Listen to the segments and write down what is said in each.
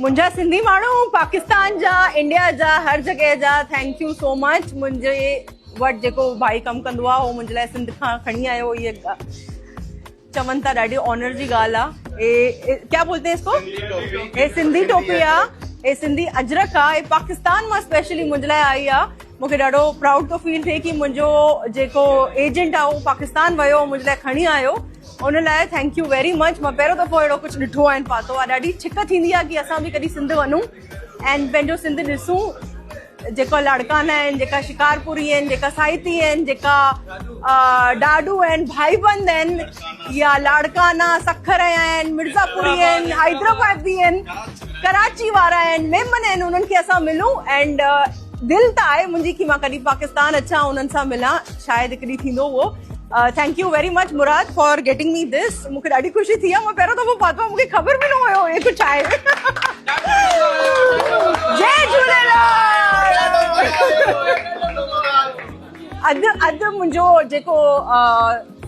मुंहिंजा सिंधी माण्हू पाकिस्तान जा, इंडिया जा, हर जगह जा, थैंक यू सो मच। मुंहिंजे वटि जेको भाई कमु कंदो आहे उहो मुंहिंजे लाइ सिंध खां खणी आयो। इहे चवनि था ॾाढी ऑनर जी ॻाल्हि आहे। क्या बोलते हैं इसको? हे सिंधी टोपी आहे, हे सिंधी अजरक आहे, हे पाकिस्तान मां स्पेशली मुंहिंजे लाइ आई आहे। मूंखे ॾाढो प्राउड थो फील थिए कि मुंहिंजो जेको एजेंट आहे उहो पाकिस्तान वियो, मुंहिंजे लाइ खणी आयो। उन लाइ थैंक यू वेरी मच। मां पहिरियों दफ़ो अहिड़ो कुझु ॾिठो आहे, पातो आहे। ॾाढी छिक थींदी आहे कि असां बि कॾहिं सिंध वञूं ऐं पंहिंजो सिंध ॾिसूं। जेका लाड़काना आहिनि, जेका शिकारपुरी आहिनि, जेका साहिती आहिनि, जेका ॾाॾू आहिनि, भाईबंद आहिनि, या लाड़काना सखर आहिनि, मिर्ज़ापुरी आहिनि, हैदराबादी आहिनि, कराची वारा आहिनि, मेमन आहिनि, उन्हनि खे असां मिलूं। एंड दिलि त आहे मुंहिंजी कि मां कॾहिं पाकिस्तान अचां, उन्हनि सां मिलां। शायदि हिकु ॾींहुं थींदो उहो। Thank U very much Murad for getting me this. मूंखे ॾाढी ख़ुशी थी आहे। मां पहिरियों दफ़ो पातो आहे, मूंखे ख़बर बि न हुयो हे कुझु आहे। जय झूलेलाल। अधु मुंहिंजो जेको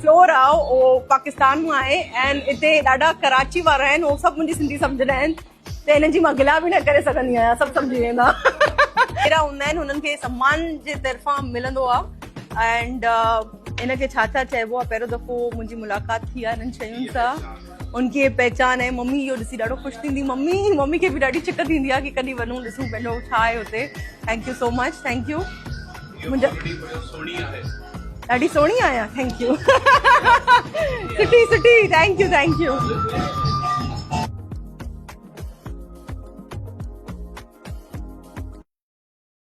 फ्लोर आहे उहो पाकिस्तान मां आहे ऐं हिते ॾाढा कराची वारा आहिनि, उहो सभु मुंहिंजी सिंधी सम्झंदा आहिनि, त हिननि जी मां गिला बि न करे सघंदी आहियां, सभु सम्झी वेंदा। अहिड़ा हूंदा आहिनि, हुननि खे सम्मान जे तरफ़ां मिलंदो आहे। एंड इनखे छा छा चइबो आहे, पहिरियों दफ़ो मुंहिंजी मुलाक़ात थी आहे हिननि शयुनि सां। उनखे पहचान आहे। मम्मी इहो ॾिसी ॾाढो ख़ुशि थींदी। मम्मी खे बि ॾाढी छिक थींदी आहे कि कॾहिं वञूं, ॾिसूं पंहिंजो छा आहे हुते। Thank you so much. Thank U. मुंहिंजा ॾाढी सोणी आहियां। Thank U. सुठी थैंक यू।